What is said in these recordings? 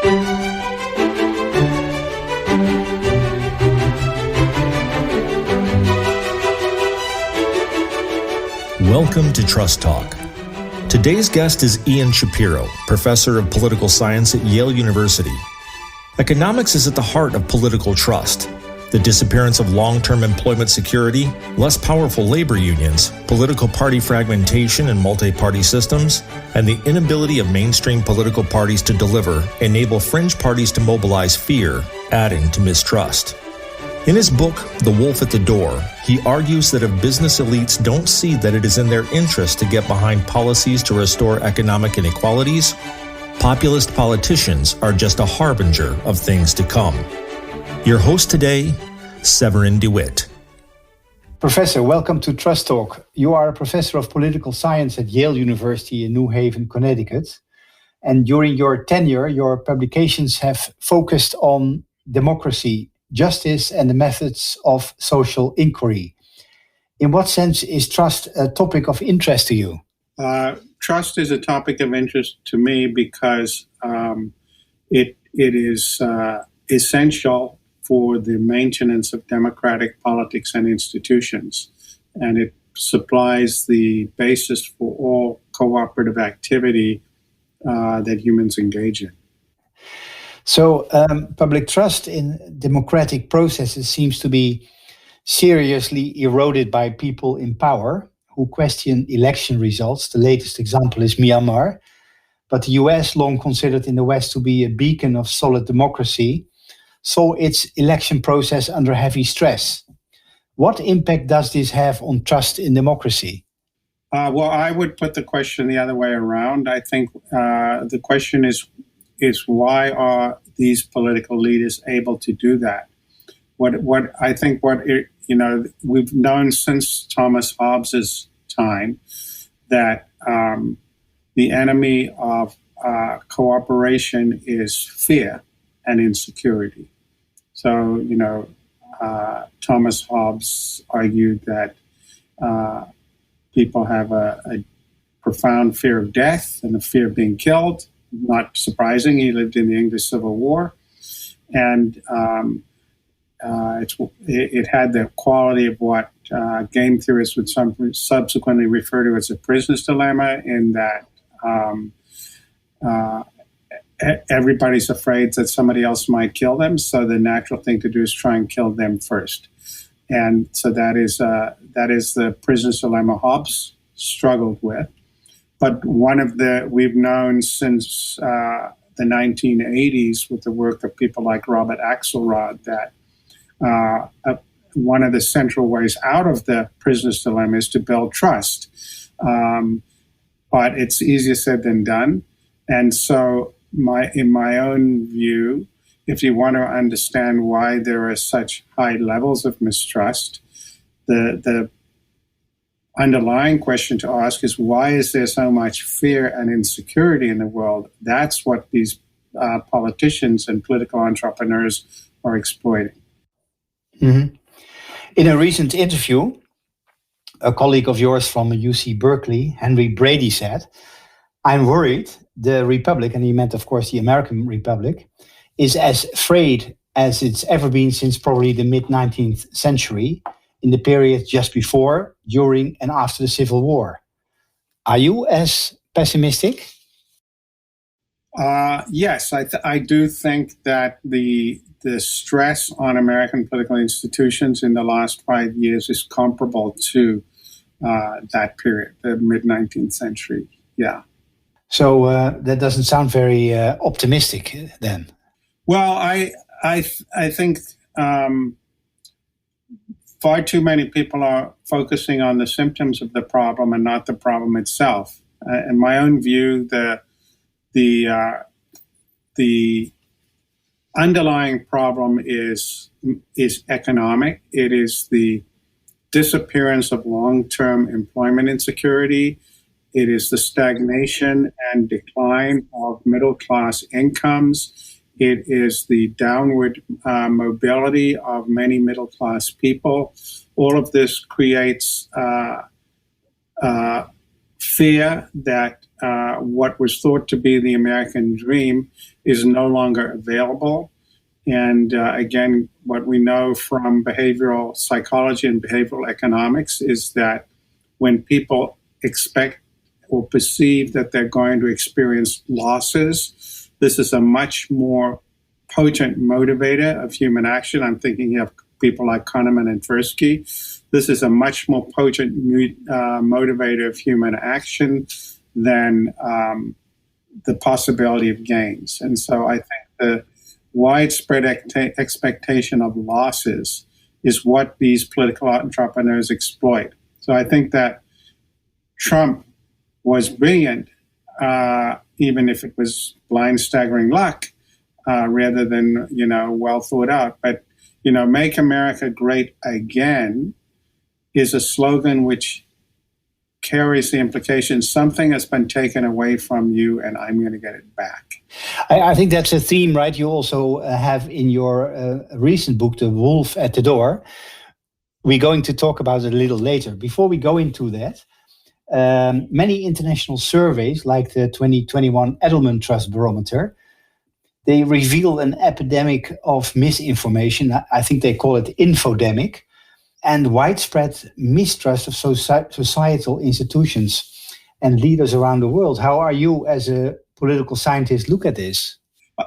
Welcome to TrustTalk. Today's guest is Ian Shapiro, professor of political science at Yale University. Economics is at the heart of political trust. The disappearance of long-term employment security, less powerful labor unions, political party fragmentation and multi-party systems, and the inability of mainstream political parties to deliver enable fringe parties to mobilize fear, adding to mistrust. In his book, The Wolf at the Door, he argues that if business elites don't see that it is in their interest to get behind policies to restore economic inequalities, populist politicians are just a harbinger of things to come. Your host today, Severin DeWitt. Professor, welcome to Trust Talk. You are a professor of political science at Yale University in New Haven, Connecticut. And during your tenure, your publications have focused on democracy, justice, and the methods of social inquiry. In what sense is trust a topic of interest to you? Trust is a topic of interest to me because it is essential for the maintenance of democratic politics and institutions. And it supplies the basis for all cooperative activity that humans engage in. So public trust in democratic processes seems to be seriously eroded by people in power who question election results. The latest example is Myanmar. But the US, long considered in the West to be a beacon of solid democracy, saw its election process under heavy stress. What impact does this have on trust in democracy? Well, I would put the question the other way around. I think the question is why are these political leaders able to do that? We've known since Thomas Hobbes's time that the enemy of cooperation is fear and insecurity. So, Thomas Hobbes argued that people have a profound fear of death and a fear of being killed. Not surprising, he lived in the English Civil War, and it had the quality of what game theorists would subsequently refer to as a prisoner's dilemma, in that everybody's afraid that somebody else might kill them, so the natural thing to do is try and kill them first. And so that is the prisoner's dilemma Hobbes struggled with. But we've known since the 1980s with the work of people like Robert Axelrod that one of the central ways out of the prisoner's dilemma is to build trust. But it's easier said than done. And so in my own view, if you want to understand why there are such high levels of mistrust, the underlying question to ask is, why is there so much fear and insecurity in the world? That's what these politicians and political entrepreneurs are exploiting. Mm-hmm. In a recent interview, a colleague of yours from UC Berkeley, Henry Brady, said, "I'm worried the Republic," and he meant, of course, the American Republic, "is as frayed as it's ever been since probably the mid-19th century, in the period just before, during, and after the Civil War." Are you as pessimistic? Yes, I do think that the stress on American political institutions in the last 5 years is comparable to that period, the mid-19th century. Yeah. So that doesn't sound very optimistic then. Well, I think far too many people are focusing on the symptoms of the problem and not the problem itself. In my own view, the underlying problem is economic. It is the disappearance of long-term employment insecurity. It is the stagnation and decline of middle-class incomes. It is the downward mobility of many middle-class people. All of this creates fear that what was thought to be the American dream is no longer available. And again, what we know from behavioral psychology and behavioral economics is that when people expect or perceive that they're going to experience losses, this is a much more potent motivator of human action. I'm thinking of people like Kahneman and Tversky. This is a much more potent motivator of human action than the possibility of gains. And so I think the widespread expectation of losses is what these political entrepreneurs exploit. So I think that Trump was brilliant, even if it was blind, staggering luck, rather than, well thought out. But, make America great again is a slogan which carries the implication something has been taken away from you and I'm going to get it back. I think that's a theme, right? You also have in your recent book, The Wolf at the Door. We're going to talk about it a little later. Before we go into that, many international surveys, like the 2021 Edelman Trust Barometer, they reveal an epidemic of misinformation. I think they call it infodemic, and widespread mistrust of societal institutions and leaders around the world. How are you, as a political scientist, look at this?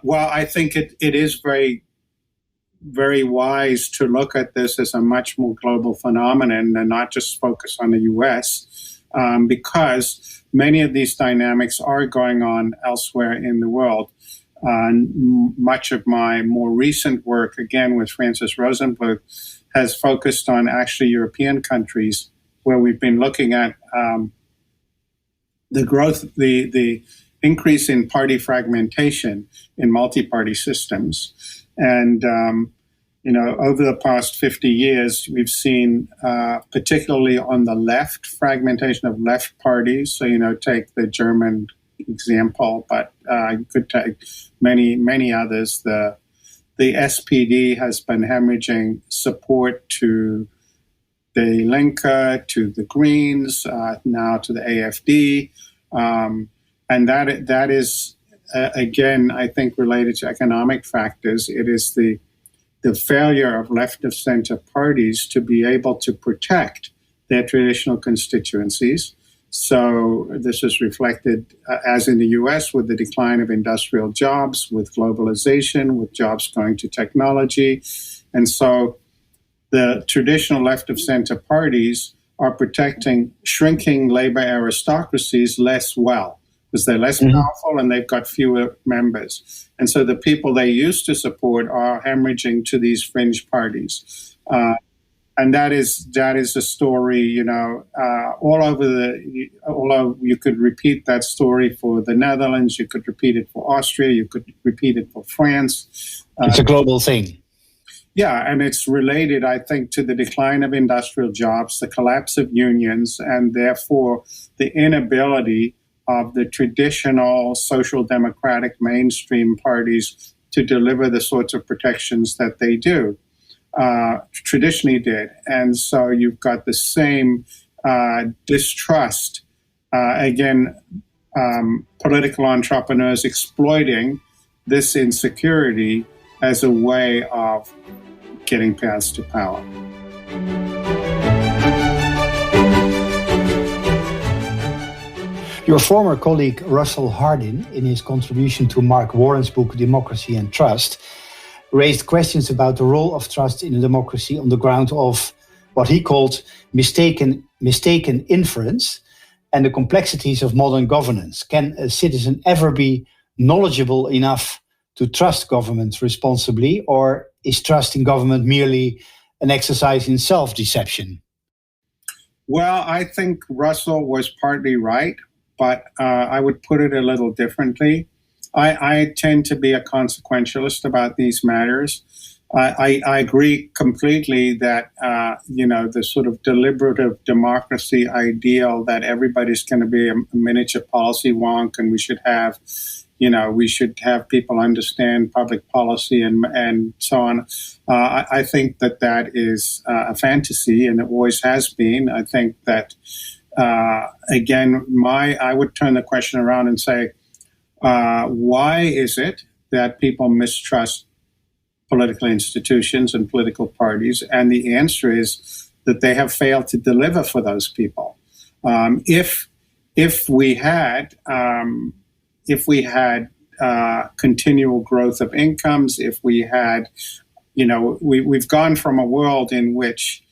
Well, I think it is very, very wise to look at this as a much more global phenomenon and not just focus on the US, because many of these dynamics are going on elsewhere in the world. Much of my more recent work, again with Francis Rosenbluth, has focused on actually European countries where we've been looking at the growth, the increase in party fragmentation in multi-party systems. And, over the past 50 years, we've seen, particularly on the left, fragmentation of left parties. So, take the German example, but you could take many, many others. The SPD has been hemorrhaging support to the Linke, to the Greens, now to the AfD. And that is, again, I think related to economic factors. It is the failure of left of center parties to be able to protect their traditional constituencies. So this is reflected, as in the US, with the decline of industrial jobs, with globalization, with jobs going to technology. And so the traditional left of center parties are protecting shrinking labor aristocracies less well, because they're less powerful and they've got fewer members. And so the people they used to support are hemorrhaging to these fringe parties. And that is a story, all over although you could repeat that story for the Netherlands, you could repeat it for Austria, you could repeat it for France. It's a global thing. Yeah, and it's related, I think, to the decline of industrial jobs, the collapse of unions, and therefore the inability of the traditional social democratic mainstream parties to deliver the sorts of protections that they do. Traditionally did. And so you've got the same distrust, political entrepreneurs exploiting this insecurity as a way of getting paths to power. Your former colleague Russell Hardin, in his contribution to Mark Warren's book Democracy and Trust, raised questions about the role of trust in a democracy on the ground of what he called mistaken inference and the complexities of modern governance. Can a citizen ever be knowledgeable enough to trust government responsibly, or is trust in government merely an exercise in self-deception? Well, I think Russell was partly right, but I would put it a little differently. I tend to be a consequentialist about these matters. I agree completely that, the sort of deliberative democracy ideal that everybody's going to be a miniature policy wonk and we should have people understand public policy and so on. I think that is a fantasy, and it always has been. I think that Again, I would turn the question around and say, why is it that people mistrust political institutions and political parties? And the answer is that they have failed to deliver for those people. If we had continual growth of incomes, if we had, we've gone from a world in which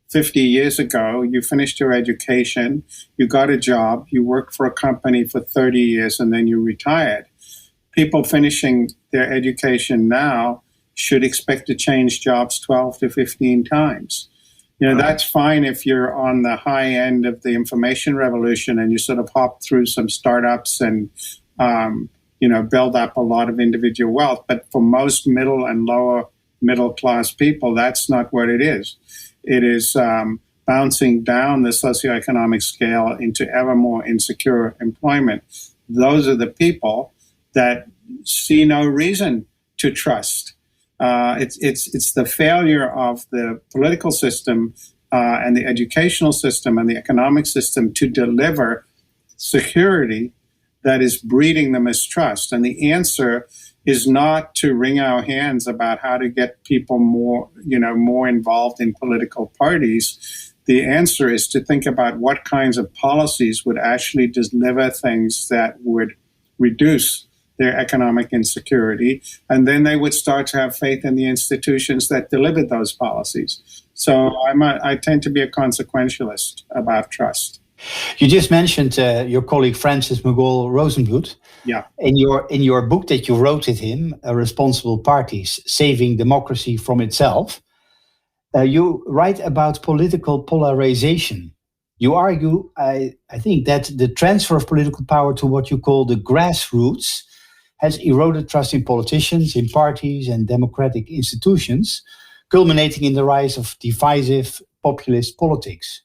50 years ago, you finished your education, you got a job, you worked for a company for 30 years, and then you retired. People finishing their education now should expect to change jobs 12 to 15 times. That's fine if you're on the high end of the information revolution and you sort of hop through some startups and, build up a lot of individual wealth. But for most middle and lower middle class people, that's not what it is. It is bouncing down the socioeconomic scale into ever more insecure employment. Those are the people that see no reason to trust. It's the failure of the political system and the educational system and the economic system to deliver security that is breeding the mistrust. And the answer is not to wring our hands about how to get people more involved in political parties. The answer is to think about what kinds of policies would actually deliver things that would reduce their economic insecurity, and then they would start to have faith in the institutions that delivered those policies. So I tend to be a consequentialist about trust. You just mentioned your colleague Francis McGall Rosenbluth. Yeah. In your book that you wrote with him, Responsible Parties, Saving Democracy from Itself, you write about political polarization. You argue, I think, that the transfer of political power to what you call the grassroots has eroded trust in politicians, in parties, and democratic institutions, culminating in the rise of divisive populist politics.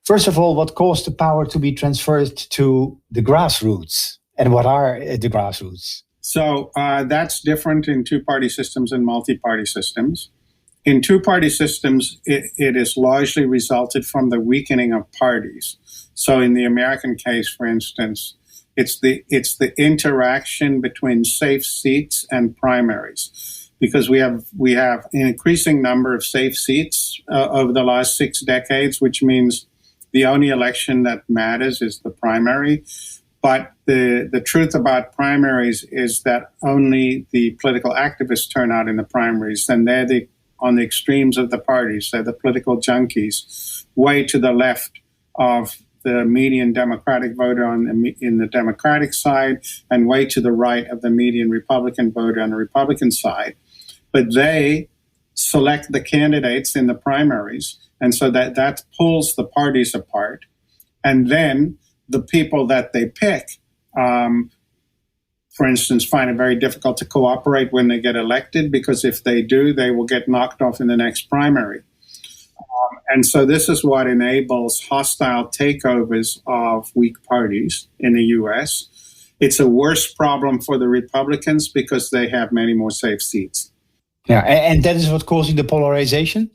First of all, what caused the power to be transferred to the grassroots? And what are the grassroots? So that's different in two-party systems and multi-party systems. In two-party systems, it is largely resulted from the weakening of parties. So in the American case, for instance, it's the interaction between safe seats and primaries, because we have an increasing number of safe seats over the last 6 decades, which means the only election that matters is the primary. But the truth about primaries is that only the political activists turn out in the primaries, and they're on the extremes of the parties. They're the political junkies, way to the left of the median Democratic voter in the Democratic side, and way to the right of the median Republican voter on the Republican side. But they select the candidates in the primaries, and so that pulls the parties apart. And then the people that they pick, for instance, find it very difficult to cooperate when they get elected, because if they do, they will get knocked off in the next primary. And so this is what enables hostile takeovers of weak parties in the U.S. It's a worse problem for the Republicans because they have many more safe seats. Yeah, and that is what's causing the polarization?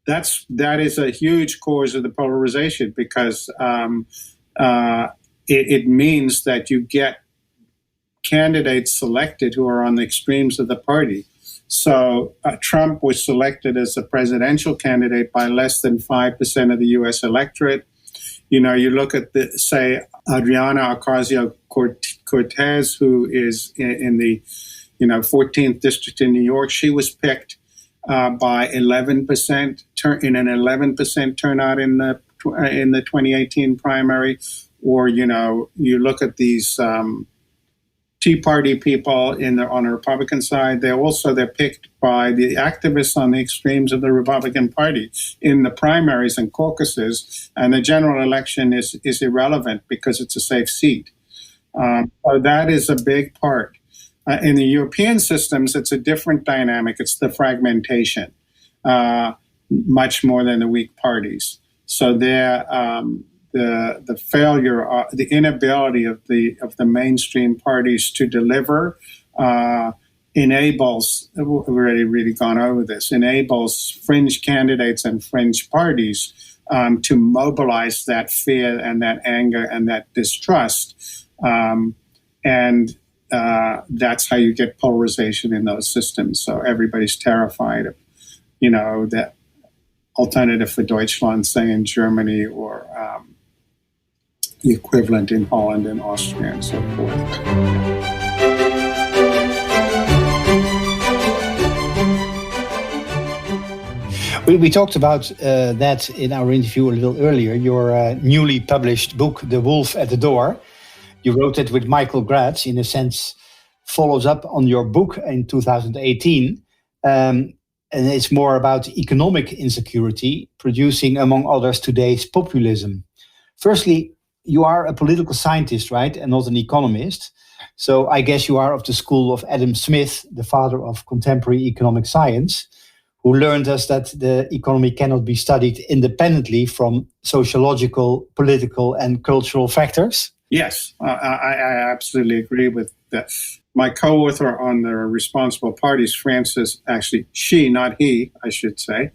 That is a huge cause of the polarization, because it means that you get candidates selected who are on the extremes of the party. So Trump was selected as a presidential candidate by less than 5% of the U.S. electorate. You look at say, Adriana Ocasio-Cortez, who is in the 14th district in New York. She was picked by 11% in an 11% turnout in the 2018 primary. Or you look at these Tea Party people on the Republican side. They're picked by the activists on the extremes of the Republican Party in the primaries and caucuses, and the general election is irrelevant because it's a safe seat. So that is a big part. In the European systems, it's a different dynamic. It's the fragmentation, much more than the weak parties. So the failure, the inability of the mainstream parties to deliver enables, we've already really gone over this, enables fringe candidates and fringe parties to mobilize that fear and that anger and that distrust. And that's how you get polarization in those systems. So everybody's terrified of, that alternative for Deutschland, say in Germany, or the equivalent in Holland and Austria and so forth. We talked about that in our interview a little earlier. Your newly published book, The Wolf at the Door, you wrote it with Michael Gratz, in a sense, follows up on your book in 2018. And it's more about economic insecurity, producing, among others, today's populism. Firstly, you are a political scientist, right? And not an economist. So I guess you are of the school of Adam Smith, the father of contemporary economic science, who learned us that the economy cannot be studied independently from sociological, political, and cultural factors. Yes, I absolutely agree with that. My co-author on the Responsible Parties, Frances, actually, she, not he, I should say.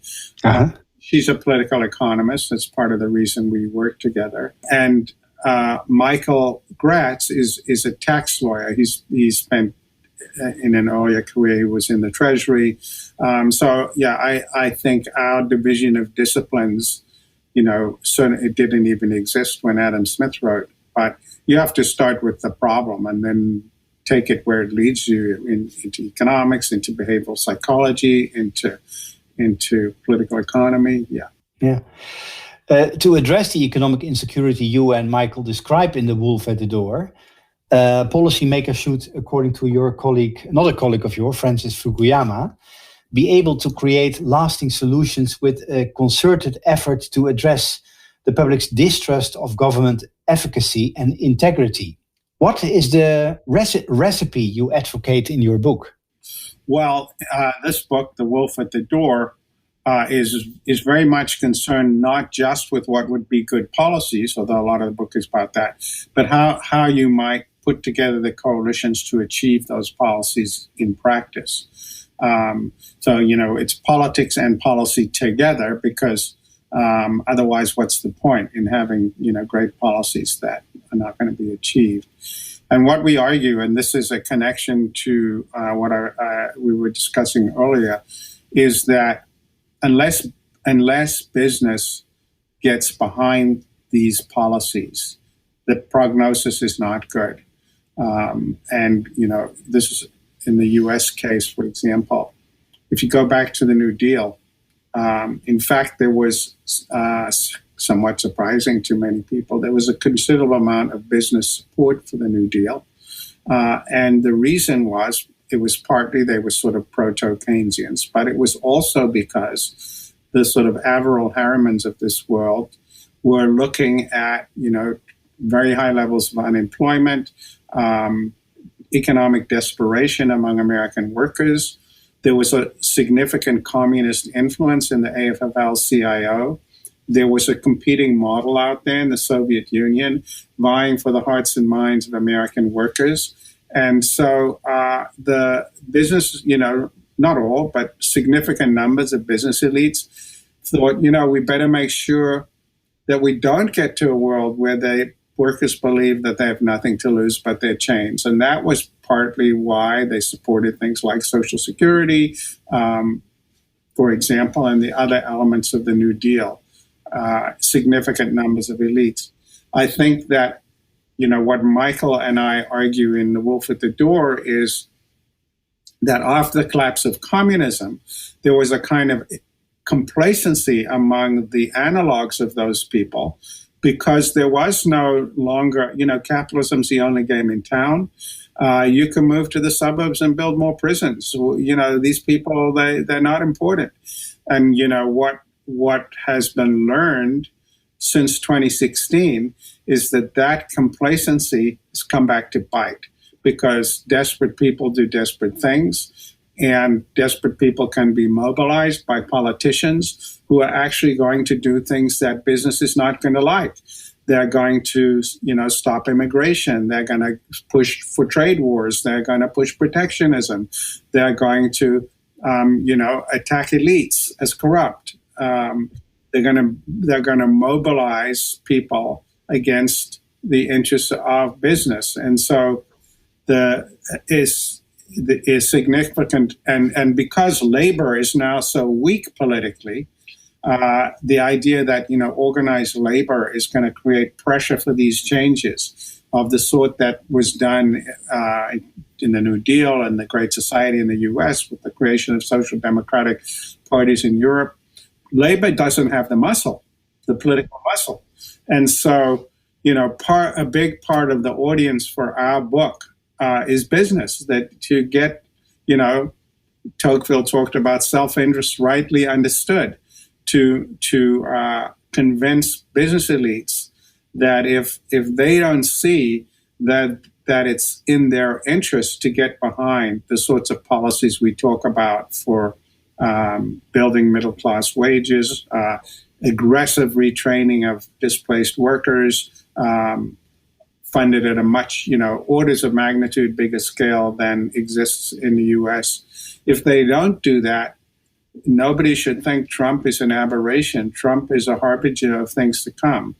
She's a political economist. That's part of the reason we work together. And Michael Gratz is a tax lawyer. He's spent in an earlier career, he was in the Treasury. I think our division of disciplines, certainly it didn't even exist when Adam Smith wrote. But you have to start with the problem and then take it where it leads you into economics, into behavioral psychology, into political economy. Yeah. To address the economic insecurity you and Michael describe in The Wolf at the Door, policymakers should, according to your colleague, another colleague of yours, Francis Fukuyama, be able to create lasting solutions with a concerted effort to address the public's distrust of government efficacy and integrity. What is the recipe you advocate in your book? Well, this book, The Wolf at the Door, is very much concerned not just with what would be good policies, although a lot of the book is about that, but how you might put together the coalitions to achieve those policies in practice. It's politics and policy together, because otherwise, what's the point in having great policies that are not going to be achieved? And what we argue, and this is a connection to what we were discussing earlier, is that unless business gets behind these policies, the prognosis is not good. This is in the U.S. case, for example. If you go back to the New Deal, in fact, there was somewhat surprising to many people, there was a considerable amount of business support for the New Deal. And the reason was, it was partly they were sort of proto-Keynesians, but it was also because the sort of Averill Harrimans of this world were looking at, very high levels of unemployment, economic desperation among American workers. There was a significant communist influence in the AFL-CIO. There was a competing model out there in the Soviet Union vying for the hearts and minds of American workers. And so the business, not all, but significant numbers of business elites thought, we better make sure that we don't get to a world where workers believe that they have nothing to lose but their chains. And that was partly why they supported things like Social Security, for example, and the other elements of the New Deal, significant numbers of elites. I think that, what Michael and I argue in The Wolf at the Door is that after the collapse of communism, there was a kind of complacency among the analogs of those people, because there was no longer, capitalism's the only game in town. You can move to the suburbs and build more prisons. These people, they're not important. And, what has been learned since 2016 is that complacency has come back to bite, because desperate people do desperate things, and desperate people can be mobilized by politicians who are actually going to do things that business is not going to like. They're going to, stop immigration. They're going to push for trade wars. They're going to push protectionism. They're going to, attack elites as corrupt. they're gonna mobilize people against the interests of business, and so is significant, and because labor is now so weak politically, the idea that organized labor is going to create pressure for these changes of the sort that was done in the New Deal and the Great Society in the U.S. with the creation of social democratic parties in Europe. Labor doesn't have the muscle, the political muscle, and so a big part of the audience for our book is business. That to get, Tocqueville talked about self-interest rightly understood, to convince business elites that if they don't see that it's in their interest to get behind the sorts of policies we talk about for building middle-class wages, aggressive retraining of displaced workers, funded at a much, orders of magnitude bigger scale than exists in the U.S. If they don't do that, nobody should think Trump is an aberration. Trump is a harbinger of things to come.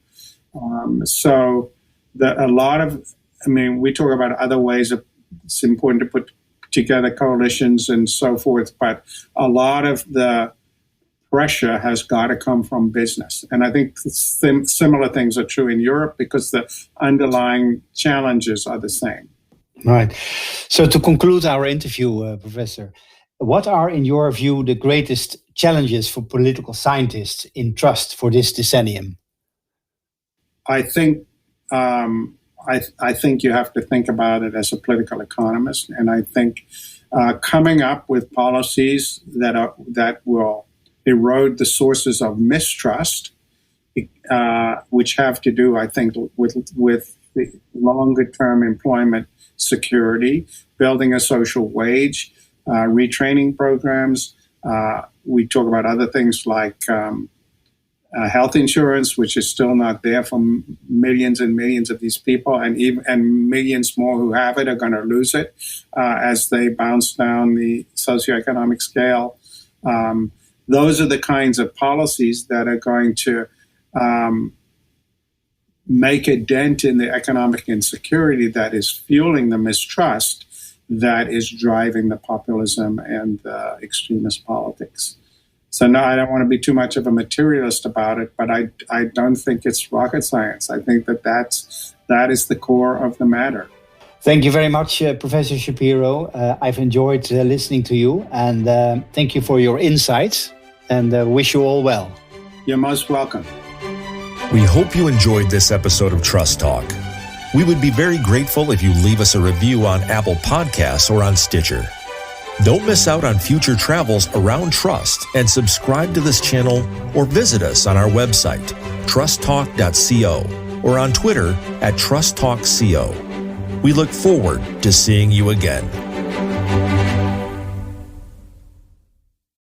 We talk about other ways it's important to put together coalitions and so forth, but a lot of the pressure has got to come from business. And I think similar things are true in Europe because the underlying challenges are the same. Right. So to conclude our interview, Professor, what are, in your view, the greatest challenges for political scientists in trust for this decennium? I think I think you have to think about it as a political economist, and I think coming up with policies that will erode the sources of mistrust, which have to do, I think, with the longer-term employment security, building a social wage, retraining programs. We talk about other things like health insurance, which is still not there for millions and millions of these people, and millions more who have it are going to lose it as they bounce down the socioeconomic scale. Those are the kinds of policies that are going to make a dent in the economic insecurity that is fueling the mistrust that is driving the populism and the extremist politics. So no, I don't want to be too much of a materialist about it, but I don't think it's rocket science. I think that is the core of the matter. Thank you very much, Professor Shapiro. I've enjoyed listening to you, and thank you for your insights, and wish you all well. You're most welcome. We hope you enjoyed this episode of Trust Talk. We would be very grateful if you leave us a review on Apple Podcasts or on Stitcher. Don't miss out on future travels around trust, and subscribe to this channel or visit us on our website, trusttalk.co, or on Twitter @TrustTalkCO. We look forward to seeing you again.